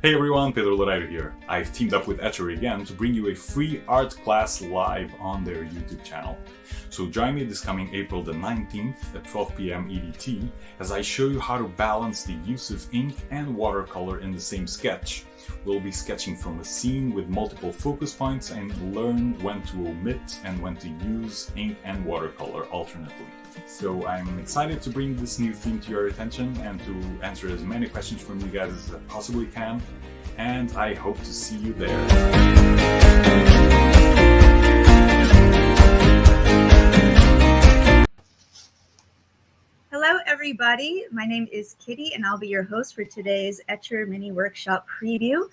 Hey everyone, Pedro Loureiro here. I've teamed up with Etchr again to bring you a free art class live on their YouTube channel. So join me this coming April the 19th at 12 p.m. EDT as I show you how to balance the use of ink and watercolor in the same sketch. We'll be sketching from a scene with multiple focus points and learn when to omit and when to use ink and watercolor alternately. So I'm excited to bring this new theme to your attention and to answer as many questions from you guys as I possibly can. And I hope to see you there. Hello everybody, my name is Kitty and I'll be your host for today's Etchr mini workshop preview.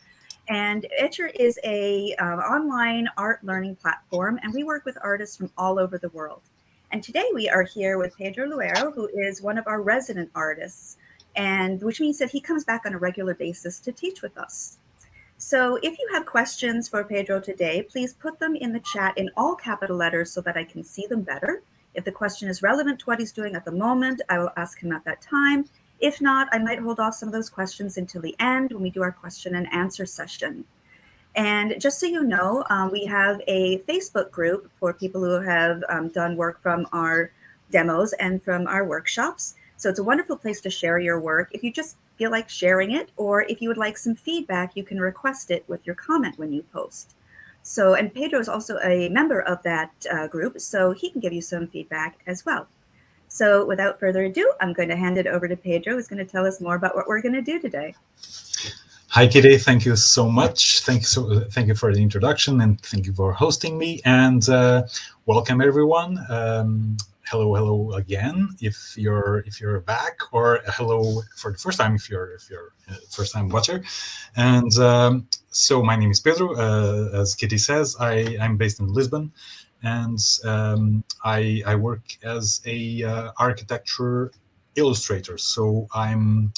And Etchr is a online art learning platform, and we work with artists from all over the world. And today we are here with Pedro Loureiro, who is one of our resident artists, and which means that he comes back on a regular basis to teach with us. So if you have questions for Pedro today, please put them in the chat in all capital letters so that I can see them better. If the question is relevant to what he's doing at the moment, I will ask him at that time. If not, I might hold off some of those questions until the end when we do our question and answer session. And just so you know, we have a Facebook group for people who have done work from our demos and from our workshops. So it's a wonderful place to share your work. If you just feel like sharing it, or if you would like some feedback, you can request it with your comment when you post. So, and Pedro is also a member of that group, so he can give you some feedback as well. So without further ado, I'm going to hand it over to Pedro, who's going to tell us more about what we're going to do today. Hi, Kitty. Thank you so much. Thank you for the introduction, and thank you for hosting me. And welcome, everyone. Hello again. If you're back, or hello for the first time if you're a first-time watcher. And so my name is Pedro. As Kitty says, I'm based in Lisbon, and I work as a architecture illustrator. So I'm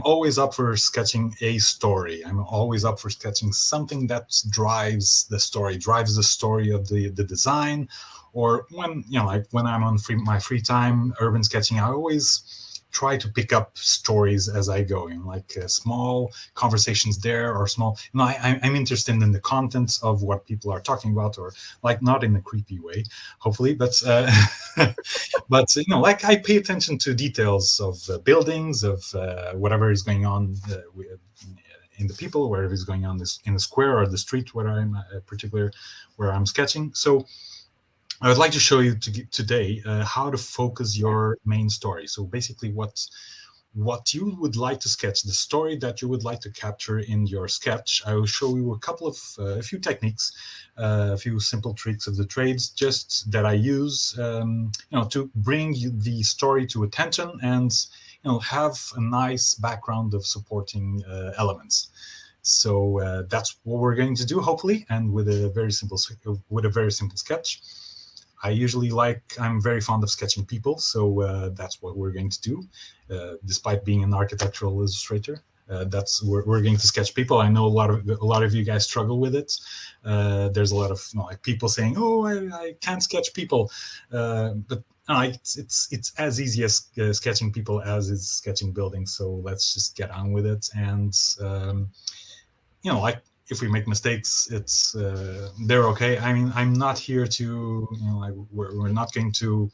always up for sketching a story. I'm always up for sketching something that drives the story of the design. Or when when I'm on my free time, urban sketching, I always try to pick up stories as I go, like small conversations there, or small. I'm interested in the contents of what people are talking about, or like not in a creepy way, hopefully, but but like I pay attention to details of buildings, of whatever is going on in the people, wherever is going on in the square or the street where I'm where I'm sketching. So I would like to show you today how to focus your main story. So basically what you would like to sketch, the story that you would like to capture in your sketch. I will show you a few techniques, a few simple tricks of the trades, just that I use, to bring you the story to attention and, have a nice background of supporting elements. So that's what we're going to do, hopefully, and with a very simple sketch. I'm very fond of sketching people, so that's what we're going to do. Despite being an architectural illustrator, we're going to sketch people. I know a lot of you guys struggle with it. There's a lot of like people saying, "Oh, I can't sketch people," but it's as easy as sketching people as is sketching buildings. So let's just get on with it, and like. If we make mistakes, they're okay. I mean, I'm not here to, we're not going to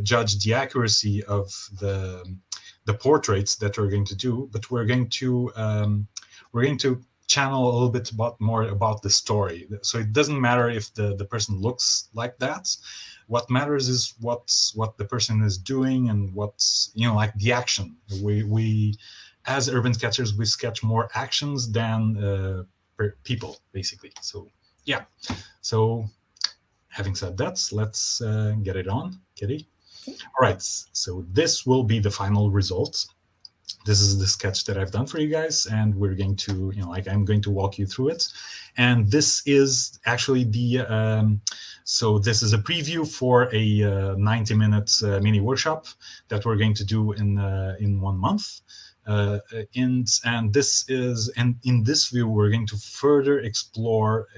judge the accuracy of the portraits that we're going to do, but we're going to channel a little bit more about the story. So it doesn't matter if the person looks like that. What matters is what the person is doing and what's like the action. We as urban sketchers, we sketch more actions than people, basically. So, yeah. So, having said that, let's get it on, Kitty. All right. So this will be the final result. This is the sketch that I've done for you guys, and we're going to, I'm going to walk you through it. And this is actually so this is a preview for a 90-minute mini workshop that we're going to do in 1 month. And in this view, we're going to further explore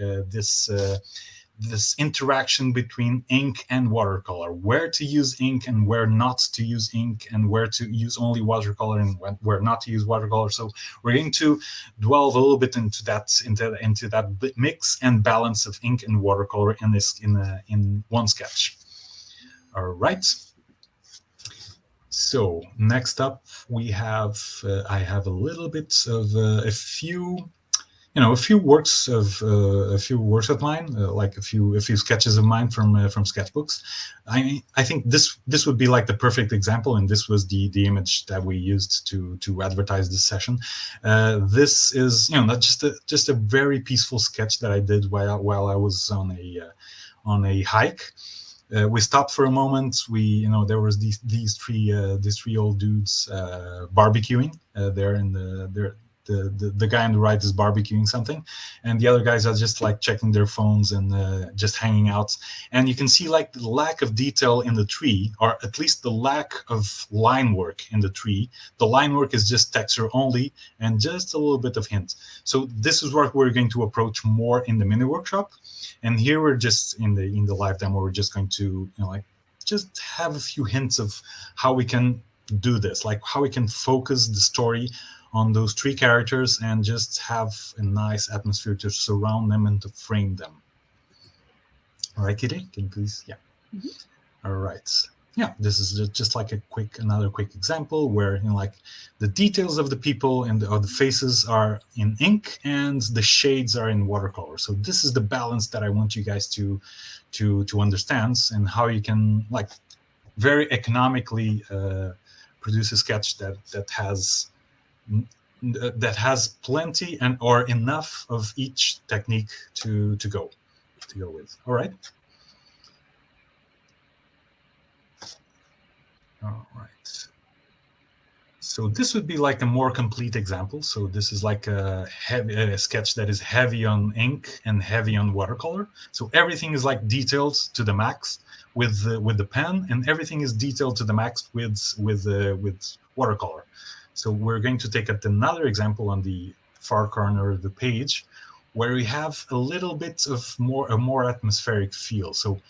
this interaction between ink and watercolor, where to use ink and where not to use ink, and where to use only watercolor and where not to use watercolor. So we're going to delve a little bit into that mix and balance of ink and watercolor in one sketch. All right. So next up, we have I have a little bit of a few works of mine, like a few sketches of mine from sketchbooks. I think this would be like the perfect example, and this was the image that we used to advertise this session. This is not just a very peaceful sketch that I did while I was on a hike. We stopped for a moment. There was these three old dudes barbecuing there in the guy on the right is barbecuing something, and the other guys are just like checking their phones and just hanging out. And you can see like the lack of detail in the tree, or at least the lack of line work in the tree. The line work is just texture only and just a little bit of hint. So this is what we're going to approach more in the mini workshop. And here we're just in the live demo, we're just going to just have a few hints of how we can do this, like how we can focus the story on those three characters and just have a nice atmosphere to surround them and to frame them. All right, Kitty, can you please? Yeah. Mm-hmm. All right. Yeah, this is just like another quick example where like the details of the people and the faces are in ink and the shades are in watercolor. So this is the balance that I want you guys to understand, and how you can like very economically produce a sketch that has plenty or enough of each technique to go with. All right. All right. So this would be like a more complete example. So this is like a sketch that is heavy on ink and heavy on watercolor. So everything is like detailed to the max with the pen, and everything is detailed to the max with watercolor. So we're going to take another example on the far corner of the page, where we have a little bit of a more atmospheric feel. So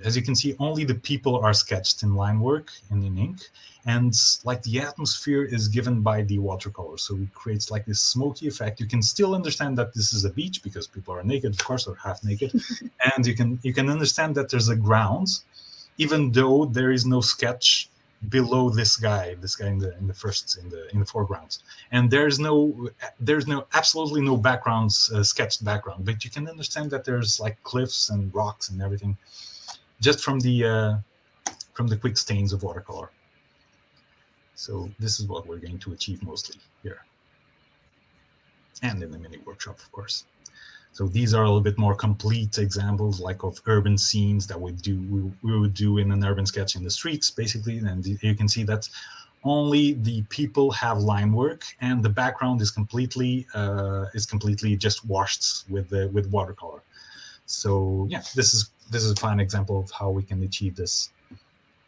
as you can see, only the people are sketched in line work and in ink, and like the atmosphere is given by the watercolor. So it creates like this smoky effect. You can still understand that this is a beach because people are naked, of course, or half naked, and you can understand that there's a ground, even though there is no sketch below this guy in the foreground, and there's absolutely no backgrounds, sketched background, but you can understand that there's like cliffs and rocks and everything, just from the quick stains of watercolor. So this is what we're going to achieve mostly here, and in the mini workshop, of course. So these are a little bit more complete examples, like of urban scenes that we would do in an urban sketch in the streets, basically. And you can see that only the people have line work, and the background is completely just washed with watercolor. So yeah, this is a fine example of how we can achieve this,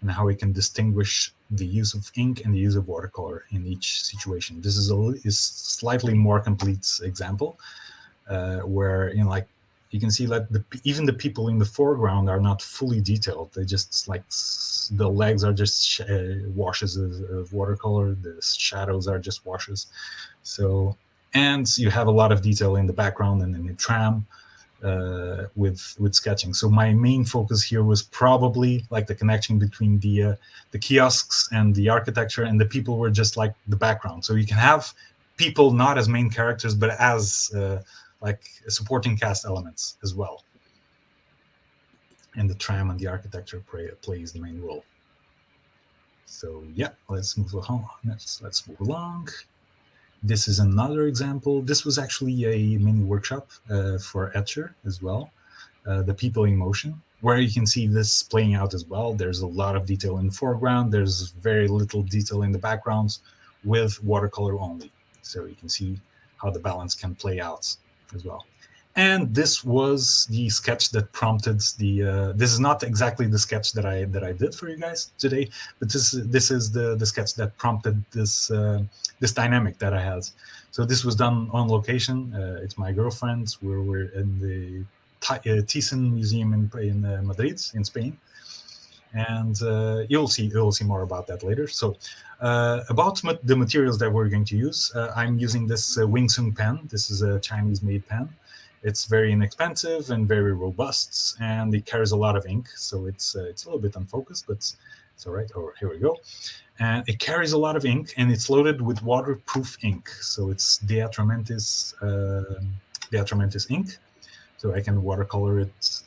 and how we can distinguish the use of ink and the use of watercolor in each situation. This is slightly more complete example. Where like you can see that even the people in the foreground are not fully detailed. They just like the legs are just washes of watercolor. The shadows are just washes. So, and you have a lot of detail in the background and in the tram with sketching. So my main focus here was probably like the connection between the kiosks and the architecture, and the people were just like the background. So you can have people not as main characters, but as like supporting cast elements as well. And the tram and the architecture plays the main role. So yeah, let's move along. Let's move along. This is another example. This was actually a mini workshop for Etchr as well. The people in motion, where you can see this playing out as well. There's a lot of detail in the foreground. There's very little detail in the backgrounds with watercolor only. So you can see how the balance can play out as well. And this was the sketch that prompted the. This is not exactly the sketch that I did for you guys today, but this is the sketch that prompted this this dynamic that I had. So this was done on location. It's my girlfriend's. We're in the Thyssen Museum in Madrid, in Spain. And you'll see more about that later. So about the materials that we're going to use, I'm using this Winsor pen. This is a Chinese-made pen. It's very inexpensive and very robust, and it carries a lot of ink. So it's a little bit unfocused, but it's all right. Oh, here we go. And it carries a lot of ink, and it's loaded with waterproof ink. So it's DeAtramentis ink. So I can watercolor it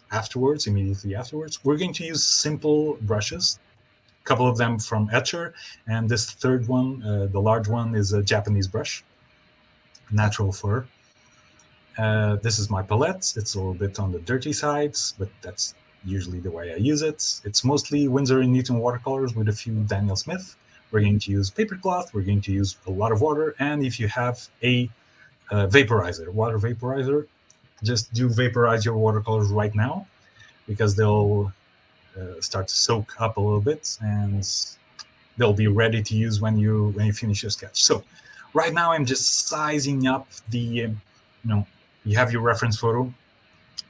immediately afterwards. We're going to use simple brushes, a couple of them from Etchr, and this third one, the large one, is a Japanese brush, natural fur. This is my palette. It's a little bit on the dirty side, but that's usually the way I use it. It's mostly Winsor & Newton watercolors with a few Daniel Smith. We're going to use paper cloth. We're going to use a lot of water. And if you have a vaporizer, water vaporizer, just do vaporize your watercolors right now, because they'll start to soak up a little bit, and they'll be ready to use when you finish your sketch. So right now I'm just sizing up the, you have your reference photo.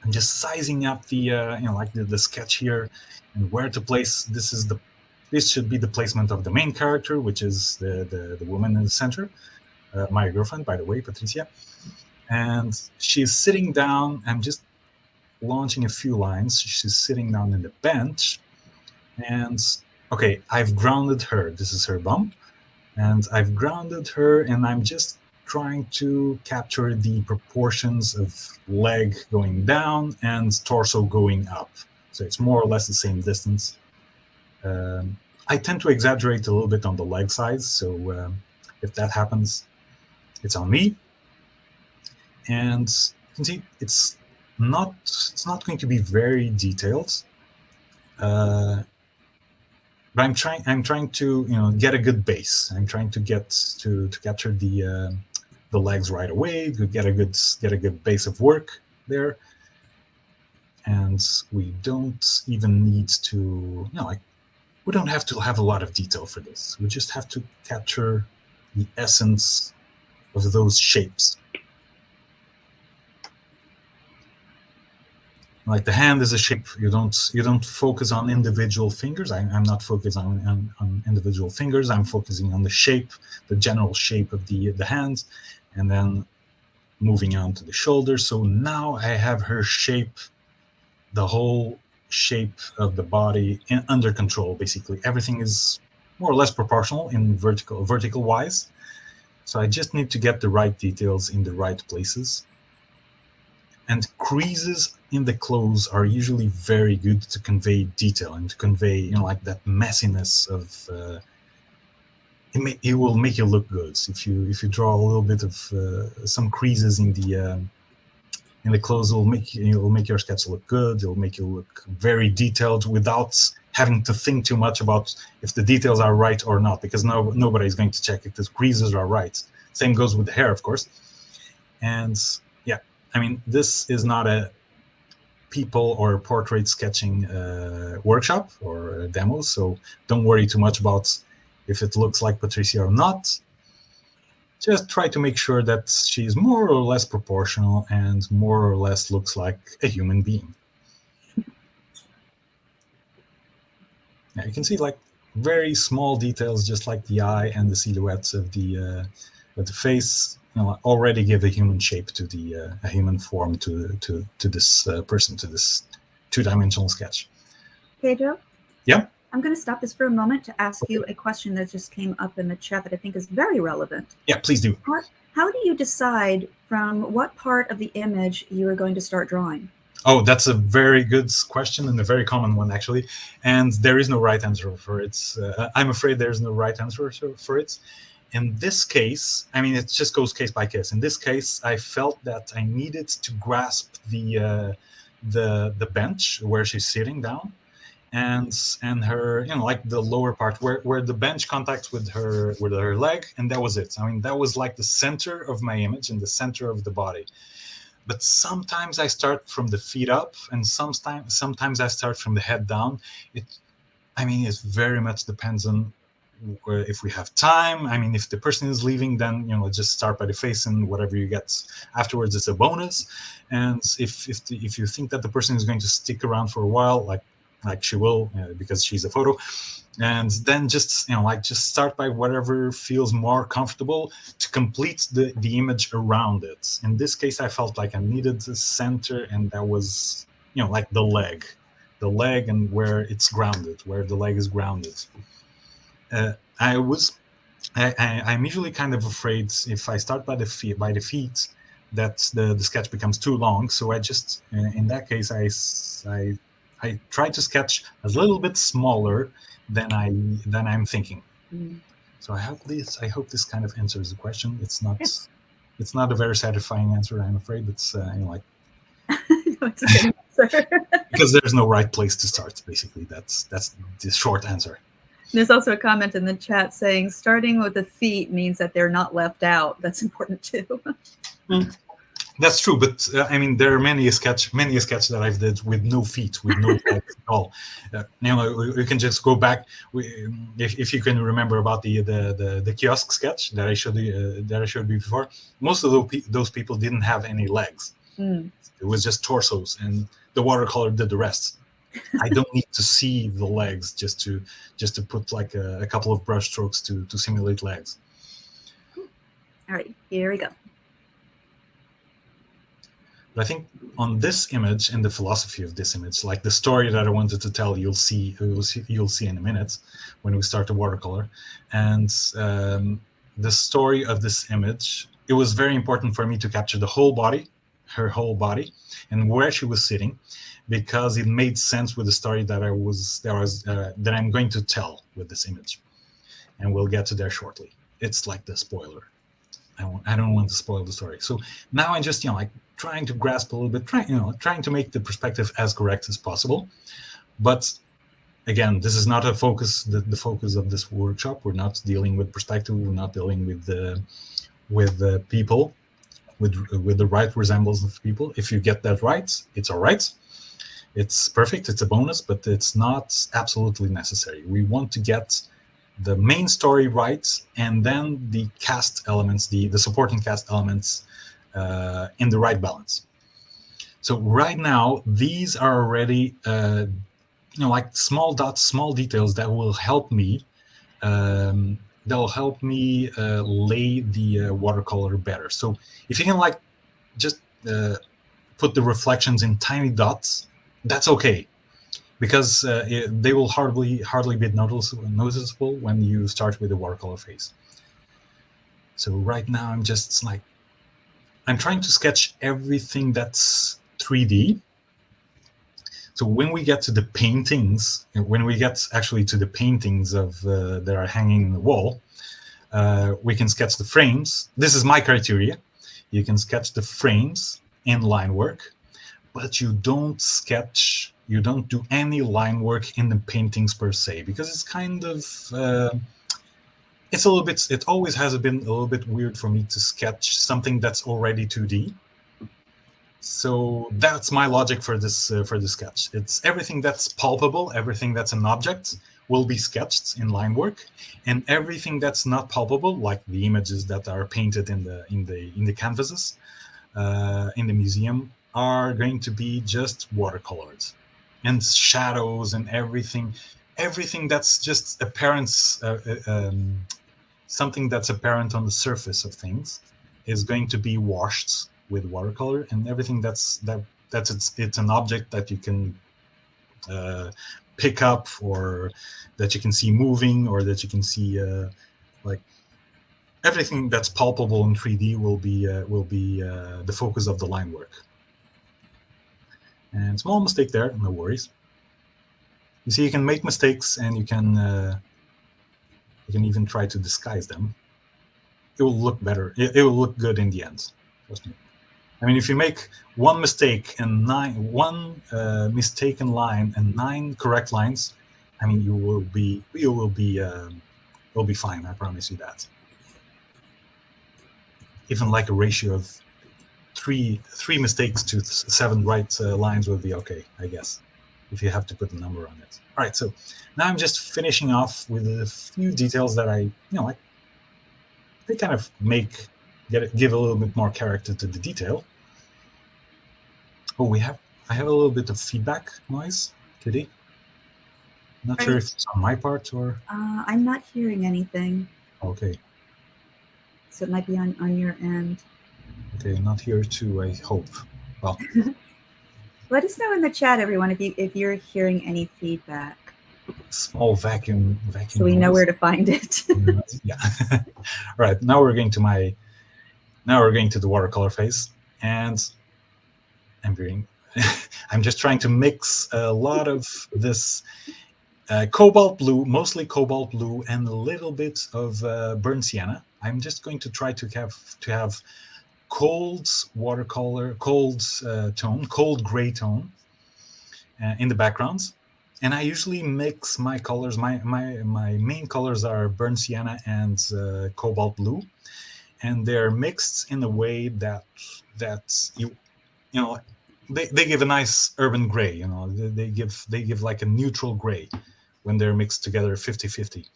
I'm just sizing up the, like the sketch here, and where to place. This should be the placement of the main character, which is the woman in the center, my girlfriend, by the way, Patricia. And she's sitting down. I'm just launching a few lines. She's sitting down in the bench. And, okay, I've grounded her. This is her bum. And I've grounded her, and I'm just trying to capture the proportions of leg going down and torso going up. So it's more or less the same distance. I tend to exaggerate a little bit on the leg size. So if that happens, it's on me. And you can see it's not going to be very detailed, but I'm trying to get a good base. I'm trying to get to capture the legs right away, to get a good base of work there. And we don't even need to we don't have to have a lot of detail for this. We just have to capture the essence of those shapes. Like the hand is a shape. You don't focus on individual fingers. I'm not focused on individual fingers. I'm focusing on the shape, the general shape of the hand, and then moving on to the shoulders. So now I have her shape, the whole shape of the body under control. Basically, everything is more or less proportional in vertical wise. So I just need to get the right details in the right places. And creases in the clothes are usually very good to convey detail and to convey, like that messiness of. It will make you look good if you draw a little bit of some creases in the clothes. It'll make your sketch look good. It'll make you look very detailed without having to think too much about if the details are right or not, because nobody's going to check if the creases are right. Same goes with the hair, of course. And yeah, I mean, this is not a people or portrait sketching workshop or a demo, so don't worry too much about if it looks like Patricia or not. Just try to make sure that she's more or less proportional and more or less looks like a human being. Now you can see like very small details, just like the eye and the silhouettes of the face, already give a human shape to a human form to this person, to this two-dimensional sketch. Pedro? Yeah? I'm going to stop this for a moment to ask you a question that just came up in the chat that I think is very relevant. Yeah, please do. How do you decide from what part of the image you are going to start drawing? Oh, that's a very good question and a very common one, actually. And there is no right answer for it. I'm afraid there's no right answer for it. In this case, I mean, it just goes case by case. In this case, I felt that I needed to grasp the bench where she's sitting down, and her, like the lower part where the bench contacts with her leg, and that was it. I mean, that was like the center of my image and the center of the body. But sometimes I start from the feet up, and sometimes I start from the head down. It very much depends on if we have time. I mean, if the person is leaving, then just start by the face, and whatever you get afterwards, it's a bonus. And if you think that the person is going to stick around for a while, like she will, because she's a photo, and then just just start by whatever feels more comfortable to complete the image around it. In this case, I felt like I needed the center, and that was like the leg, and where it's grounded, where the leg is grounded. I'm usually kind of afraid if I start by the feet that the sketch becomes too long. So I just, in that case, I try to sketch a little bit smaller than I'm thinking. So I hope this kind of answers the question. It's not a very satisfying answer, I'm afraid. It's No, it's a good answer. because there's no right place to start. Basically, that's the short answer. There's also a comment in the chat saying starting with the feet means that they're not left out. That's important too. That's true, but I mean, there are many a sketch that I've did with no feet, with no legs at all. You can just go back if you can remember about the kiosk sketch that I showed you before. Most of those people didn't have any legs. It was just torsos, and the watercolor did the rest. I don't need to see the legs just to put like a couple of brush strokes to simulate legs. All right, here we go. But I think on this image and the philosophy of this image, like the story that I wanted to tell, you'll see in a minute when we start the watercolor. And the story of this image, it was very important for me to capture the whole body, her whole body, and where she was sitting, because it made sense with the story that I'm going to tell with this image. And we'll get to there shortly. It's like the spoiler. I don't want to spoil the story. So now I'm just trying to grasp a little bit, trying to make the perspective as correct as possible. But again, this is not a focus. The focus of this workshop. We're not dealing with perspective. We're not dealing with the people, with the right resemblance of people. If you get that right, it's all right. It's perfect. It's a bonus, but it's not absolutely necessary. We want to get the main story right, and then the cast elements, the supporting cast elements, in the right balance. So right now, these are already like small dots, small details that will help me. They'll help me lay the watercolor better. So if you can just put the reflections in tiny dots, that's okay, because they will hardly be noticeable when you start with the watercolor phase. So right now I'm trying to sketch everything that's 3D. So when we get to the paintings, when we get actually to the paintings of that are hanging in the wall, we can sketch the frames. This is my criteria. You can sketch the frames in line work, but you don't do any line work in the paintings per se, because it's kind of it always has been a little bit weird for me to sketch something that's already 2D. So that's my logic for this sketch. It's everything that's palpable, everything that's an object will be sketched in line work, and everything that's not palpable, like the images that are painted in the canvases in the museum, are going to be just watercolors, and shadows and everything that's just apparent, something that's apparent on the surface of things is going to be washed with watercolor, and everything it's an object that you can pick up, or that you can see moving, or that you can see everything that's palpable in 3D will be the focus of the line work. And small mistake there, no worries. You see, you can make mistakes, and you can even try to disguise them. It will look better. It will look good in the end. Trust me. I mean, if you make one mistake and one mistaken line and 9 correct lines, I mean, you'll be fine. I promise you that. Even like a ratio of 3 mistakes to 7 right lines will be okay, I guess. if you have to put a number on it. All right, so now I'm just finishing off with a few details that they kind of give a little bit more character to the detail. Oh, I have a little bit of feedback noise, Kitty. Not sure if it's on my part or... I'm not hearing anything. Okay. So it might be on your end. Okay, not here too, I hope. Well, let us know in the chat, everyone, if you're hearing any feedback. Small vacuum. So we know where to find it. Yeah. All right. Now we're going to the watercolor phase, and I'm just trying to mix a lot of this cobalt blue, mostly cobalt blue, and a little bit of burnt sienna. I'm just going to try to have cold watercolor, cold gray tone in the background. And I usually mix my colors. My main colors are burnt sienna and cobalt blue, and they're mixed in a way that they give a nice urban gray. They give like a neutral gray when they're mixed together 50-50.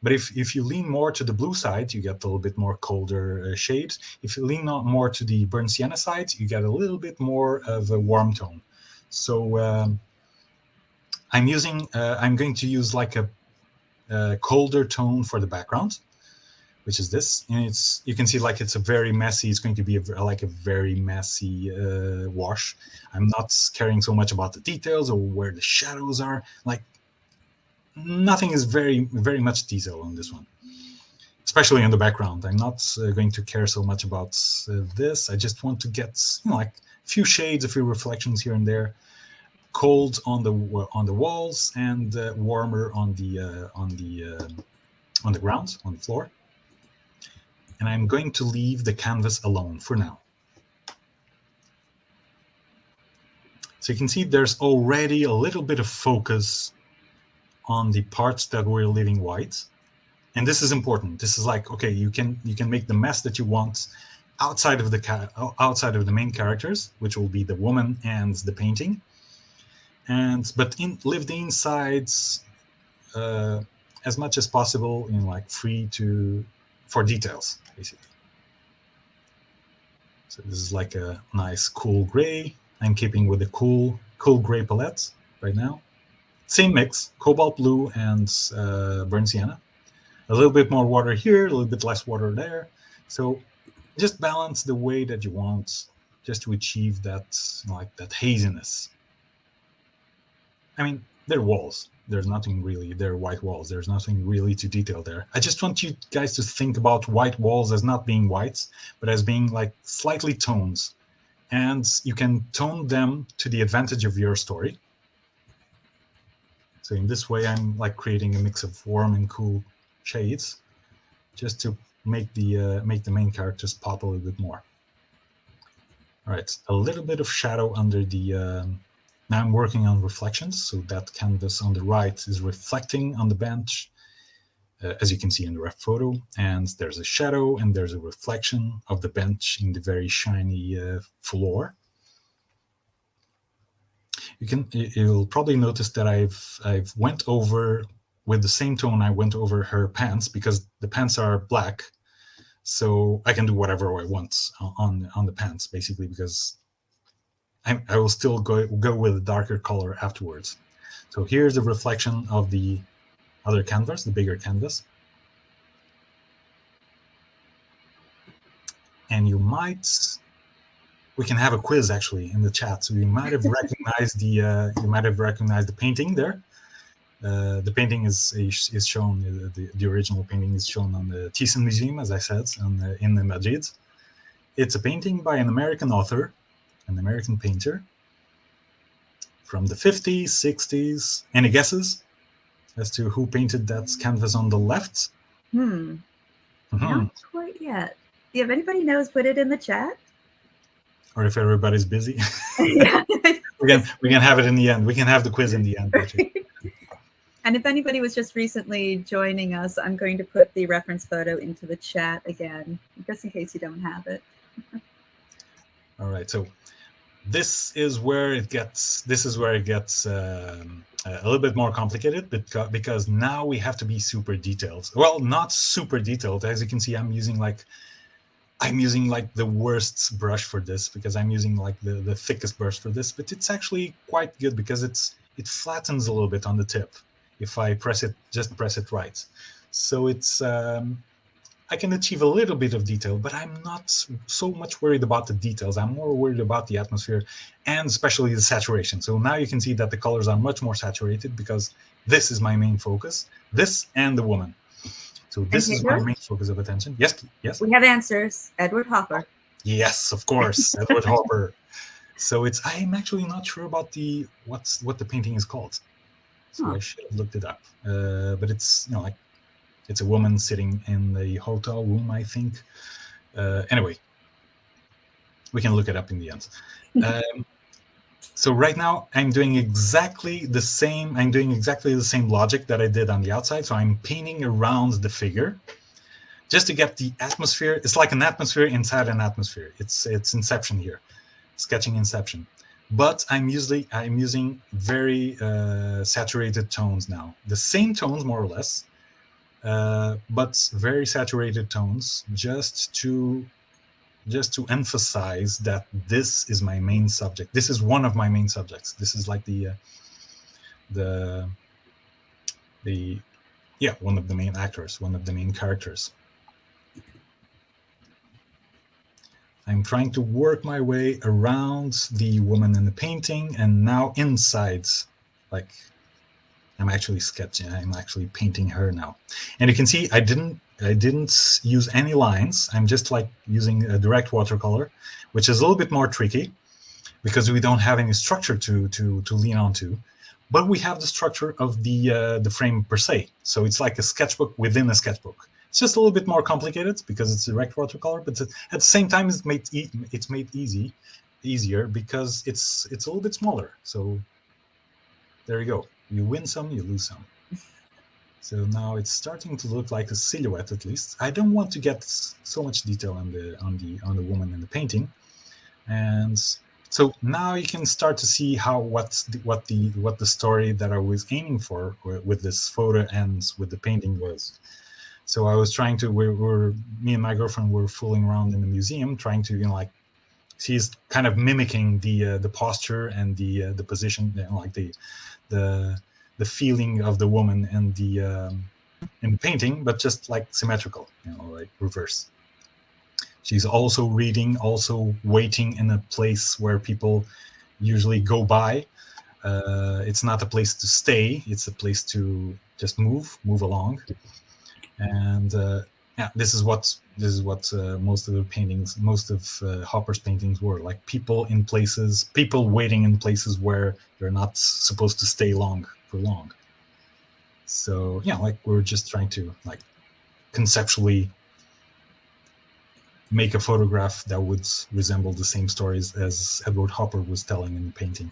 But if you lean more to the blue side, you get a little bit more colder shades. If you lean more to the burnt sienna side, you get a little bit more of a warm tone. So I'm going to use like a colder tone for the background, which is this. And you can see like it's going to be a very messy wash. I'm not caring so much about the details or where the shadows are. Like nothing is very, very much detail on this one, especially in the background. I'm not going to care so much about this. I just want to get like a few shades, a few reflections here and there. Cold on the walls and warmer on the ground, on the floor. And I'm going to leave the canvas alone for now. So you can see there's already a little bit of focus on the parts that we're leaving white. And this is important. This is like, okay, you can make the mess that you want outside of the main characters, which will be the woman and the painting. But leave the insides as much as possible free for details, basically. So this is like a nice cool gray. I'm keeping with the cool gray palette right now. Same mix, cobalt blue and burnt sienna. A little bit more water here, a little bit less water there. So just balance the way that you want, just to achieve that haziness. I mean, they're walls. There's nothing really. They're white walls. There's nothing really to detail there. I just want you guys to think about white walls as not being whites, but as being like slightly tones. And you can tone them to the advantage of your story. So in this way, I'm like creating a mix of warm and cool shades, just to make the main characters pop a little bit more. All right, a little bit of shadow under the. Now I'm working on reflections, so that canvas on the right is reflecting on the bench, as you can see in the ref photo. And there's a shadow and there's a reflection of the bench in the very shiny floor. You'll probably notice that I've went over with the same tone I went over her pants, because the pants are black, so I can do whatever I want on the pants, basically, because I will still go with a darker color afterwards. So here's the reflection of the other canvas, the bigger canvas. And we can have a quiz actually in the chat. So you might have recognized the painting there. The painting is shown. The original painting is shown on the Thyssen Museum, as I said, in Madrid. It's a painting by an American author, an American painter from the 50s, 60s. Any guesses as to who painted that canvas on the left? Not quite yet. If anybody knows, put it in the chat. Or if everybody's busy, Yeah. we can have it in the end. We can have the quiz in the end. And if anybody was just recently joining us, I'm going to put the reference photo into the chat again, just in case you don't have it. All right, so this is where it gets a little bit more complicated, because now we have to be super detailed. Well, not super detailed. As you can see, I'm using like the worst brush for this, because I'm using like the thickest brush for this, but it's actually quite good because it flattens a little bit on the tip if I press it right. So it's I can achieve a little bit of detail, but I'm not so much worried about the details. I'm more worried about the atmosphere and especially the saturation. So now you can see that the colors are much more saturated because this is my main focus, this and the woman. So this is my main focus of attention. Yes, yes. We have answers. Edward Hopper. Yes, of course, Edward Hopper. So I'm actually not sure about what the painting is called. So I should have looked it up. But it's like it's a woman sitting in the hotel room, I think. Anyway, we can look it up in the end. So right now I'm doing exactly the same. I'm doing exactly the same logic that I did on the outside. So I'm painting around the figure just to get the atmosphere. It's like an atmosphere inside an atmosphere. It's Inception here, sketching Inception. But I'm using very saturated tones now. The same tones more or less, but very saturated tones, just to emphasize that this is my main subject. This is one of my main subjects. This is like one of the main actors, one of the main characters. I'm trying to work my way around the woman in the painting, and now inside, like I'm actually sketching. I'm actually painting her now, and you can see I didn't use any lines. I'm just like using a direct watercolor, which is a little bit more tricky because we don't have any structure to lean onto, but we have the structure of the frame per se. So it's like a sketchbook within a sketchbook. It's just a little bit more complicated because it's direct watercolor, but at the same time, it's made easier because it's a little bit smaller. So there you go. You win some, you lose some. So now it's starting to look like a silhouette, at least. I don't want to get so much detail on the woman in the painting, and so now you can start to see what the story that I was aiming for with this photo and with the painting was. So I was trying to, me and my girlfriend were fooling around in the museum, trying to, like, she's kind of mimicking the posture and the position, like the feeling of the woman and in the painting, but just like symmetrical, like reverse. She's also reading, also waiting in a place where people usually go by. It's not a place to stay; it's a place to just move along. And this is what most of the paintings, most of Hopper's paintings were like: people waiting in places where they're not supposed to stay for long. So like we're just trying to like conceptually make a photograph that would resemble the same stories as Edward Hopper was telling in the painting.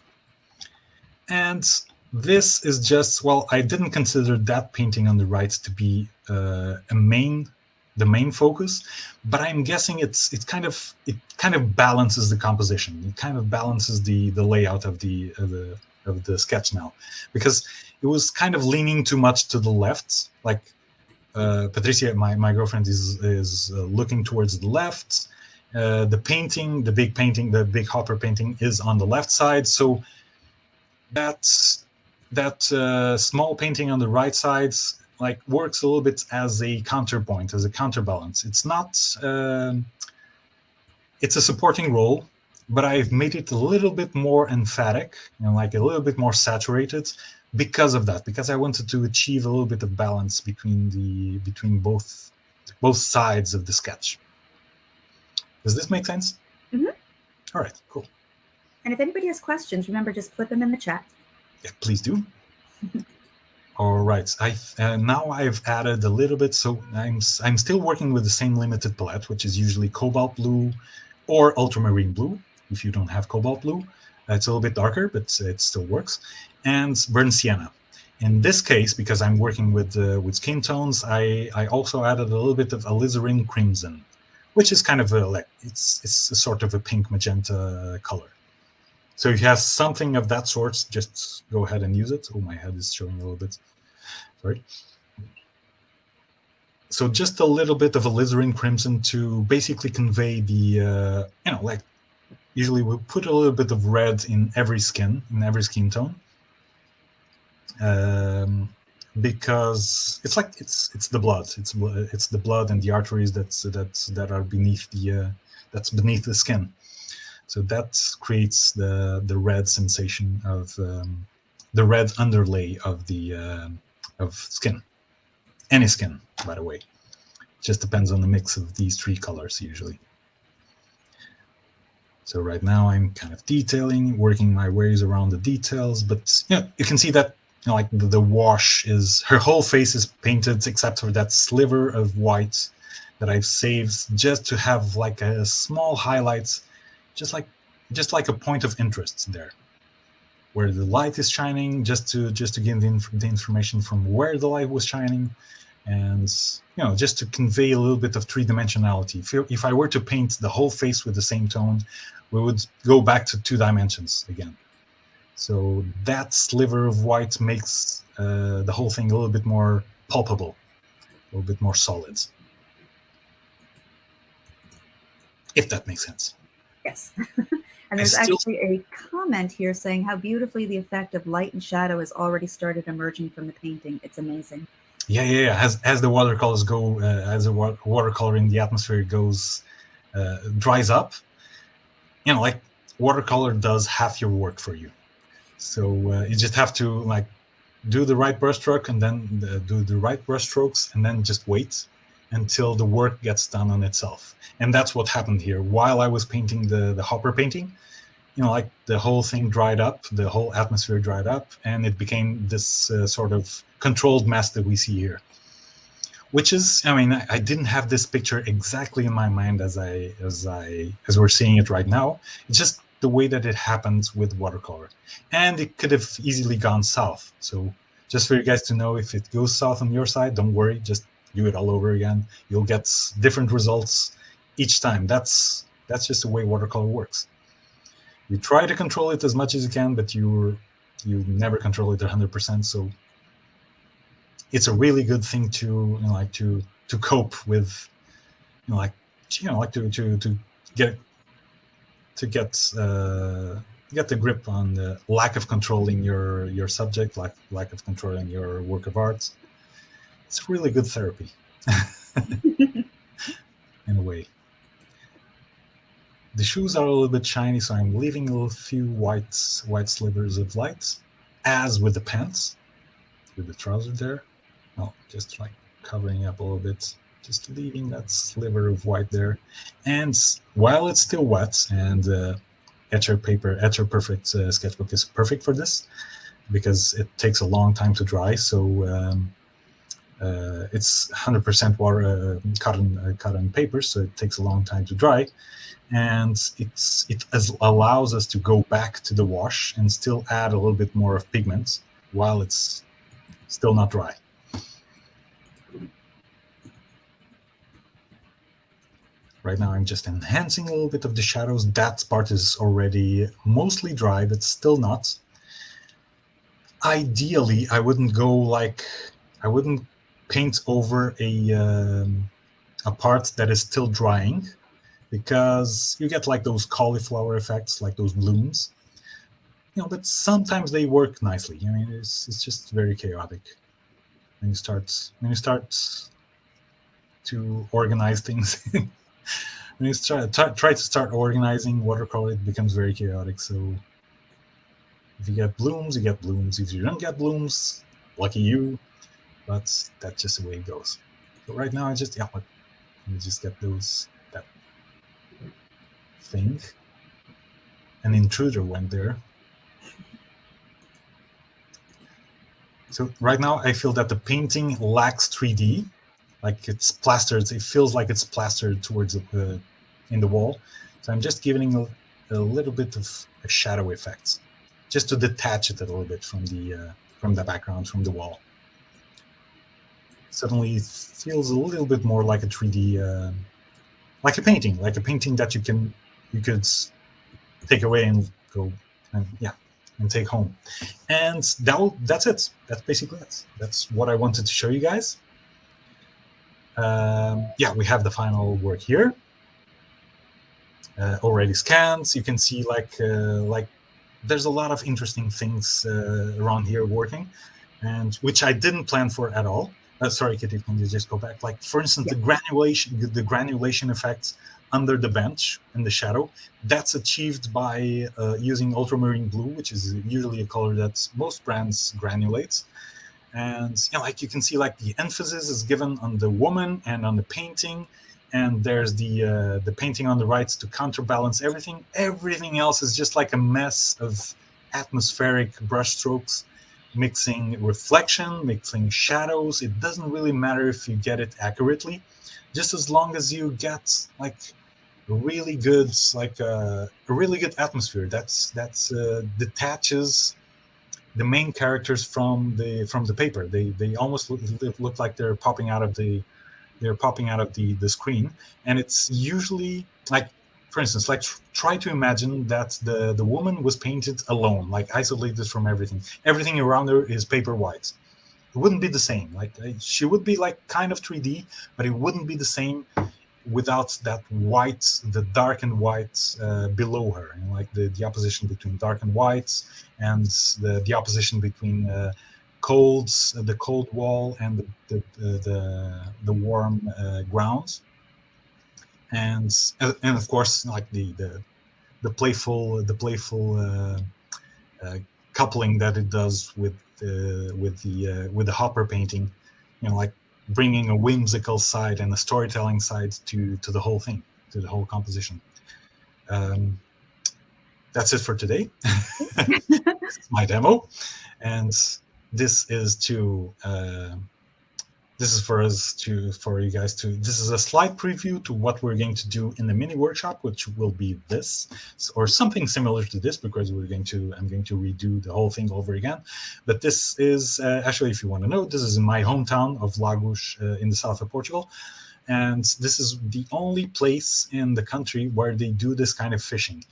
And this is just, I didn't consider that painting on the right to be the main focus, but I'm guessing it kind of balances the composition. It kind of balances the layout of the sketch now, because it was kind of leaning too much to the left. Like Patricia, my girlfriend, is looking towards the left. The painting, the big Hopper painting, is on the left side. So that small painting on the right side like works a little bit as a counterpoint, as a counterbalance. It's not. It's a supporting role, but I've made it a little bit more emphatic, like a little bit more saturated, because of that. Because I wanted to achieve a little bit of balance between both sides of the sketch. Does this make sense? Mm-hmm. All right, cool. And if anybody has questions, remember, just put them in the chat. Yeah, please do. All right, now I've added a little bit. So I'm still working with the same limited palette, which is usually cobalt blue or ultramarine blue. If you don't have cobalt blue, it's a little bit darker, but it still works. And burnt sienna. In this case, because I'm working with skin tones, I also added a little bit of alizarin crimson, which is kind of it's a sort of a pink magenta color. So if you have something of that sort, just go ahead and use it. Oh, my head is showing a little bit. Sorry. So just a little bit of alizarin crimson to basically convey the, like usually we put a little bit of red in every skin tone. Because it's like it's the blood. It's the blood and the arteries that are beneath the skin. So that creates the red sensation of the red underlay of the of skin. Any skin, by the way. It just depends on the mix of these three colors usually. So right now I'm kind of detailing, working my ways around the details, but you can see that like the wash is, her whole face is painted except for that sliver of white that I've saved just to have like a small highlight, just like a point of interest there, where the light is shining, just to give the information from where the light was shining, and just to convey a little bit of three-dimensionality. If I were to paint the whole face with the same tone, we would go back to 2 dimensions again. So that sliver of white makes the whole thing a little bit more palpable, a little bit more solid. If that makes sense. Yes. And there's actually a comment here saying how beautifully the effect of light and shadow has already started emerging from the painting. It's amazing. Yeah. As the watercolors go, as the watercolor in the atmosphere goes, dries up, like watercolor does half your work for you. So you just have to like do the right brushstroke and then do the right brushstrokes and then just wait until the work gets done on itself. And that's what happened here. While I was painting the hopper painting, like the whole thing dried up, the whole atmosphere dried up, and it became this sort of controlled mess that we see here. Which is, I didn't have this picture exactly in my mind as we're seeing it right now. It's just the way that it happens with watercolor. And it could have easily gone south. So just for you guys to know, if it goes south on your side, don't worry, just do it all over again. You'll get different results each time. That's just the way watercolor works. You try to control it as much as you can, but you never control it 100%. So it's a really good thing to to cope with, to get the grip on the lack of controlling your subject, lack of controlling your work of art. It's really good therapy in a way. The shoes are a little bit shiny, so I'm leaving a few white slivers of light, as with the pants, with the trouser there. Well, just like covering up a little bit, just leaving that sliver of white there. And while it's still wet, and Etchr Perfect sketchbook is perfect for this, because it takes a long time to dry. So it's 100% water cotton paper, so it takes a long time to dry, and it allows us to go back to the wash and still add a little bit more of pigment while it's still not dry. Right now I'm just enhancing a little bit of the shadows. That part is already mostly dry, but still not. Ideally, I wouldn't paint over a part that is still drying, because you get like those cauliflower effects, like those blooms. But sometimes they work nicely. It's just very chaotic when you start to organize things. When you try to start organizing watercolor, it becomes very chaotic. So if you get blooms, you get blooms. If you don't get blooms, lucky you. But that's just the way it goes. So right now, let me just get that thing. An intruder went there. So right now, I feel that the painting lacks 3D, like it's plastered. It feels like it's plastered towards in the wall. So I'm just giving a little bit of a shadow effect, just to detach it a little bit from the background, from the wall. Suddenly it feels a little bit more like a 3D, like a painting that you could take away and go and take home. And that's it. That's basically it. That's what I wanted to show you guys. We have the final work here. Already scanned. You can see like there's a lot of interesting things around here working, and which I didn't plan for at all. Sorry, Kitty, can you just go back? Like, for instance, the granulation effects under the bench in the shadow, that's achieved by using ultramarine blue, which is usually a color that most brands granulates. And like you can see, like the emphasis is given on the woman and on the painting, and there's the painting on the right to counterbalance everything. Everything else is just like a mess of atmospheric brush strokes, mixing reflection, mixing shadows. It doesn't really matter if you get it accurately, just as long as you get like a really good atmosphere that's detaches the main characters from the paper. They almost look like they're popping out of the screen. And it's usually like, for instance, like try to imagine that the woman was painted alone, like isolated from everything. Everything around her is paper white. It wouldn't be the same. Like she would be like kind of 3D, but it wouldn't be the same without that white, the dark and white below her, and like the opposition between dark and white, and the opposition between the cold wall and the warm ground, and of course like the playful coupling that it does with the hopper painting, like bringing a whimsical side and a storytelling side to the whole thing, to the whole composition. That's it for today. It's my demo, and this is for you guys to. This is a slight preview to what we're going to do in the mini workshop, which will be this or something similar to this, because I'm going to redo the whole thing over again. But this is actually, if you want to know, this is in my hometown of Lagos in the south of Portugal, and this is the only place in the country where they do this kind of fishing.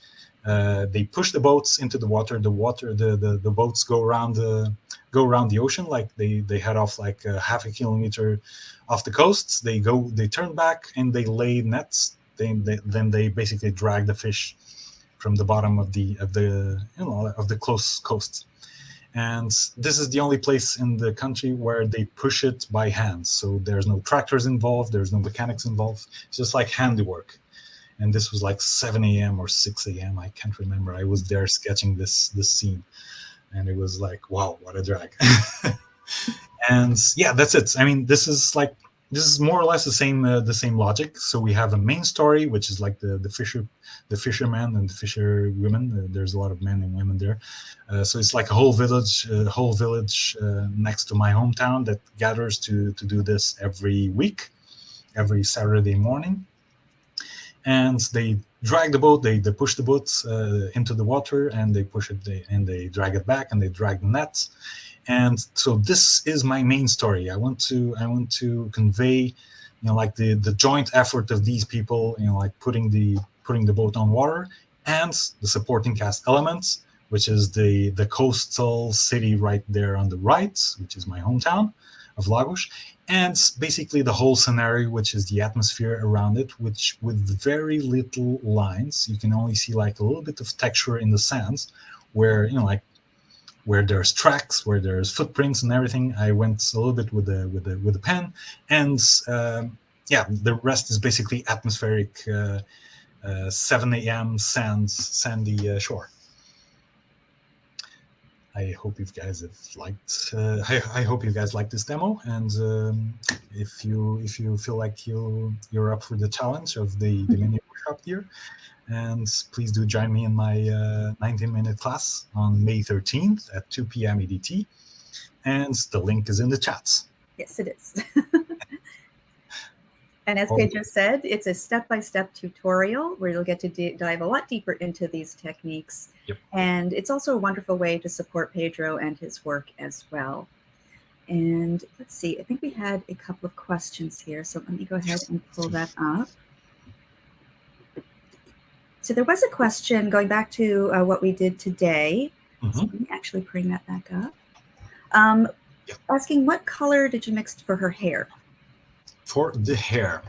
They push the boats into the water. The boats go around the ocean, like they head off like half a kilometer off the coast. They turn back and they lay nets. Then they basically drag the fish from the bottom of the close coast. And this is the only place in the country where they push it by hand. So there's no tractors involved. There's no mechanics involved. It's just like handiwork. And this was like 7 a.m. or 6 a.m. I can't remember. I was there sketching this scene, and it was like, wow, what a drag. And yeah, that's it. I mean, this is more or less the same logic. So we have a main story, which is like the fisherman and the fisher women. There's a lot of men and women there. So it's like a whole village next to my hometown that gathers to do this every week, every Saturday morning. And they drag the boat, they push the boat into the water, and they push it, and they drag it back, and they drag the nets. And so this is my main story. I want to convey, like the joint effort of these people, like putting the boat on water, and the supporting cast elements, which is the coastal city right there on the right, which is my hometown of Lagos. And basically the whole scenario, which is the atmosphere around it, which with very little lines. You can only see like a little bit of texture in the sands, where where there's tracks, where there's footprints and everything. I went a little bit with the pen, and the rest is basically atmospheric 7 a.m. sandy shore. I hope you guys have liked. I hope you guys like this demo, and if you feel like you're up for the challenge of the mini workshop here, and please do join me in my 19-minute class on May 13th at 2 p.m. EDT, and the link is in the chat. Yes, it is. And as Pedro said, it's a step-by-step tutorial where you'll get to dive a lot deeper into these techniques. Yep. And it's also a wonderful way to support Pedro and his work as well. And let's see, I think we had a couple of questions here. So let me go ahead and pull that up. So there was a question going back to what we did today. Mhm. So let me actually bring that back up. Asking what color did you mix for her hair? For the hair,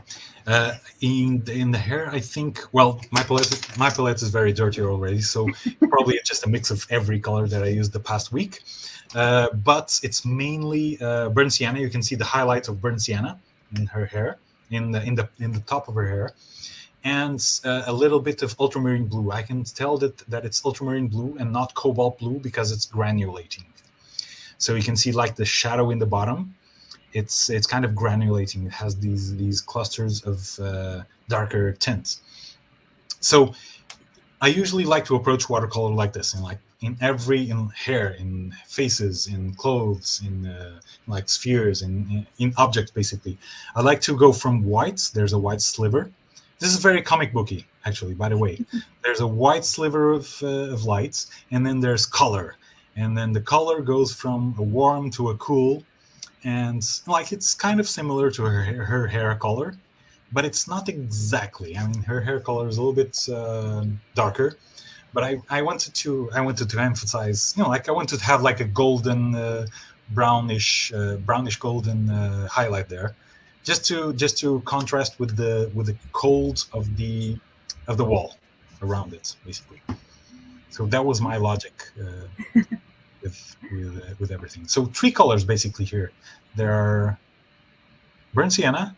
in the hair, I think. Well, my palette is very dirty already, so probably just a mix of every color that I used the past week. But it's mainly burnt sienna. You can see the highlights of burnt sienna in her hair, in the top of her hair, and a little bit of ultramarine blue. I can tell that it's ultramarine blue and not cobalt blue because it's granulating. So you can see like the shadow in the bottom. It's kind of granulating. It has these clusters of darker tints. So I usually like to approach watercolor like this, in hair, in faces, in clothes, in like spheres, in objects. Basically, I like to go from whites. There's a white sliver. This is very comic booky, actually. By the way, there's a white sliver of lights, and then there's color, and then the color goes from a warm to a cool. And like it's kind of similar to her hair color, but it's not exactly. I mean, her hair color is a little bit darker, but I wanted to emphasize, like I wanted to have like a golden, brownish golden highlight there, just to contrast with the cold of the wall around it, basically. So that was my logic. With everything. So 3 colors basically here. There are burnt sienna,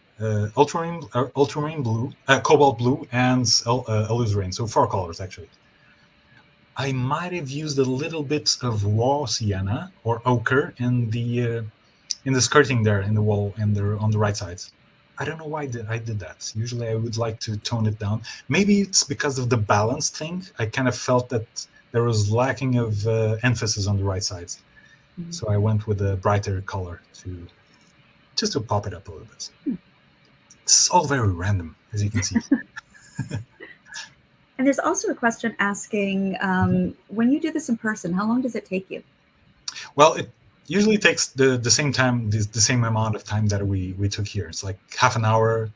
ultramarine blue, cobalt blue, and alizarin. So 4 colors actually. I might have used a little bit of raw sienna or ochre in the skirting there in the wall and on the right side. I don't know why I did that. Usually I would like to tone it down. Maybe it's because of the balance thing. I kind of felt that there was lacking of emphasis on the right sides. Mm-hmm. So I went with a brighter color just to pop it up a little bit. It's all very random, as you can see. And there's also a question asking, when you do this in person, how long does it take you? Well, it usually takes the same time, the same amount of time that we took here. It's like half an hour,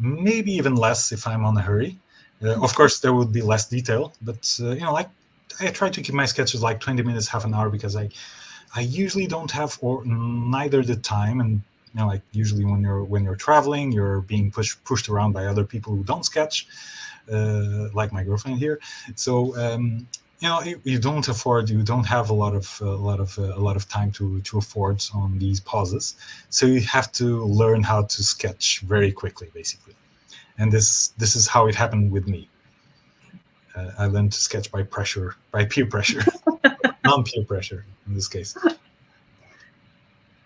maybe even less if I'm on a hurry. Of course, there would be less detail, but like I try to keep my sketches like 20 minutes, half an hour, because I usually don't have neither the time, and like usually when you're traveling, you're being pushed around by other people who don't sketch, like my girlfriend here. So you don't have a lot of time to afford on these pauses. So you have to learn how to sketch very quickly, basically. And this is how it happened with me. I learned to sketch by peer pressure, non-peer pressure in this case.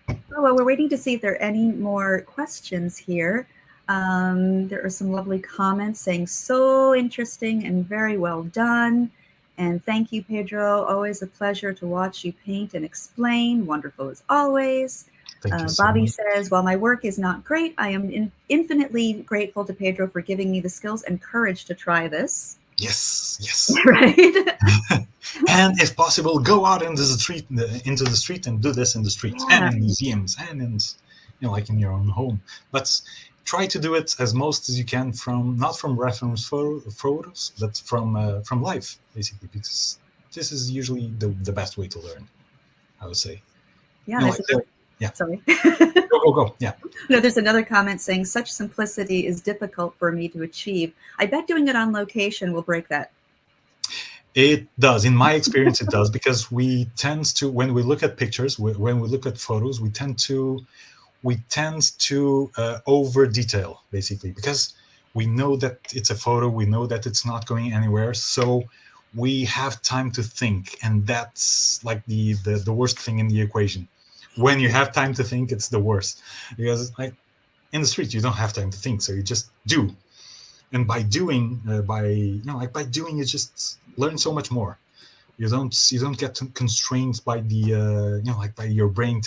Oh, well, we're waiting to see if there are any more questions here. There are some lovely comments saying, so interesting and very well done. And thank you, Pedro. Always a pleasure to watch you paint and explain. Wonderful as always. Thank you so Bobby much. says, while my work is not great, I am infinitely grateful to Pedro for giving me the skills and courage to try this. Yes. Right. And if possible, go out into the street and do this in the streets, and in museums, and in like in your own home. But try to do it as most as you can not from reference photos, but from life, basically, because this is usually the best way to learn, I would say. Yeah. Yeah. Sorry. Go. Yeah. No, there's another comment saying such simplicity is difficult for me to achieve. I bet doing it on location will break that. It does. In my experience, it does, because we tend to, when we look at pictures, when we look at photos, we tend to over detail, basically, because we know that it's a photo, we know that it's not going anywhere, so we have time to think, and that's like the worst thing in the equation. When you have time to think, it's the worst, because like in the street you don't have time to think, so you just do. And by doing, you just learn so much more. You don't get constrained by the by your brain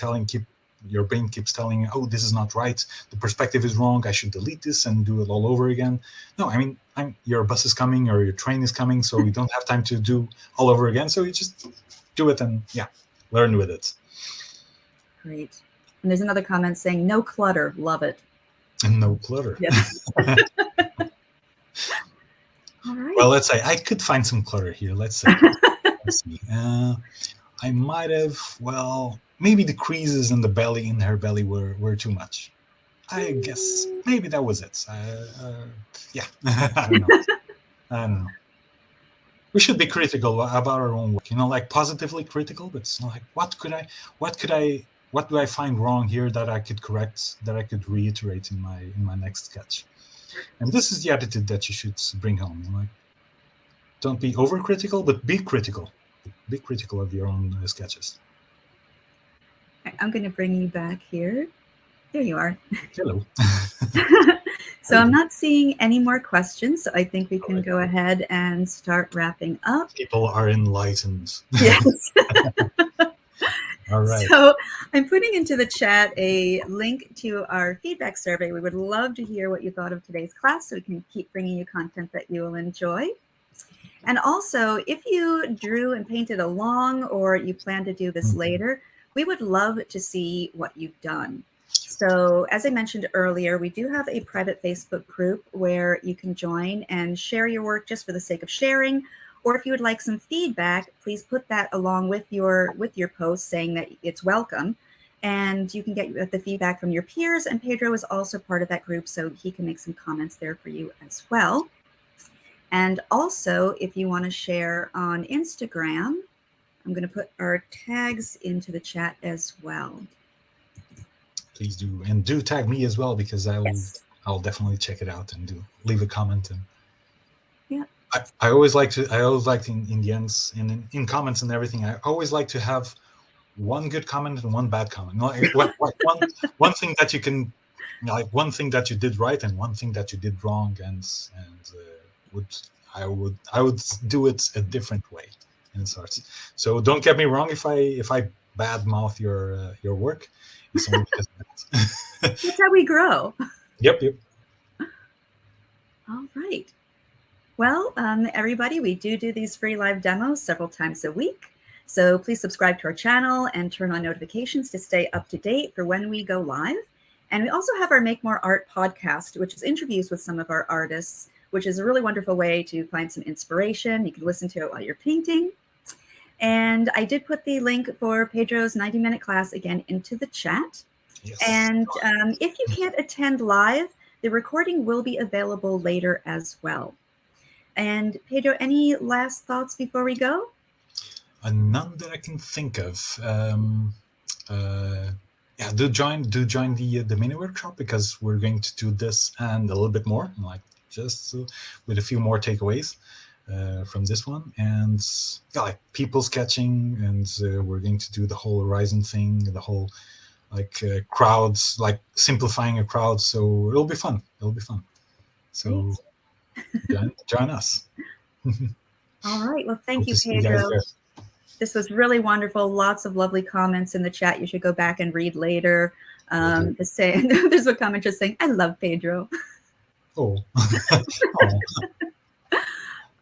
keeps telling, oh, this is not right, the perspective is wrong, I should delete this and do it all over again. No, I mean, your bus is coming or your train is coming, so you don't have time to do all over again. So you just do it and learn with it. Great. And there's another comment saying, no clutter, love it. And no clutter. Yes. All right. Well, let's say I could find some clutter here. Let's say. Let's see. I might have, well, maybe the creases in her belly were too much. I guess maybe that was it. Yeah, I don't know. I don't know. We should be critical about our own work, like positively critical, but it's like, what do I find wrong here that I could correct, that I could reiterate in my next sketch? And this is the attitude that you should bring home. Like, don't be overcritical, but be critical. Be critical of your own sketches. I'm going to bring you back here. There you are. Hello. So I'm not seeing any more questions, so I think we can go ahead and start wrapping up. People are enlightened. Yes. All right. So I'm putting into the chat a link to our feedback survey. We would love to hear what you thought of today's class so we can keep bringing you content that you will enjoy. And also, if you drew and painted along or you plan to do this later, we would love to see what you've done. So as I mentioned earlier, we do have a private Facebook group where you can join and share your work just for the sake of sharing. Or if you would like some feedback, please put that along with your post saying that it's welcome. And you can get the feedback from your peers. And Pedro is also part of that group, so he can make some comments there for you as well. And also, if you want to share on Instagram, I'm going to put our tags into the chat as well. Please do, and do tag me as well, because I'll definitely check it out and leave a comment. And yeah, I always like in the ends and in comments and everything, I always like to have one good comment and one bad comment. One thing that you can, one thing that you did right and one thing that you did wrong, and I would do it a different way in sorts. So don't get me wrong if I badmouth your work. It's only because of that. That's how we grow. Yep. All right. Well, everybody, we do these free live demos several times a week. So please subscribe to our channel and turn on notifications to stay up to date for when we go live. And we also have our Make More Art podcast, which is interviews with some of our artists, which is a really wonderful way to find some inspiration. You can listen to it while you're painting. And I did put the link for Pedro's 90-minute class again into the chat. Yes. And if you can't attend live, the recording will be available later as well. And Pedro, any last thoughts before we go? None that I can think of. Do join the mini workshop, because we're going to do this and a little bit more, just with a few more takeaways from this one, and people sketching, and we're going to do the whole horizon thing, the whole crowds, simplifying a crowd. So it'll be fun. So join us. All right. Well, thank you, Pedro. This was really wonderful. Lots of lovely comments in the chat. You should go back and read later. There's a comment just saying, "I love Pedro." Oh.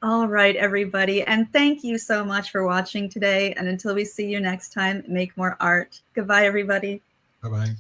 All right, everybody. And thank you so much for watching today. And until we see you next time, make more art. Goodbye, everybody. Bye-bye.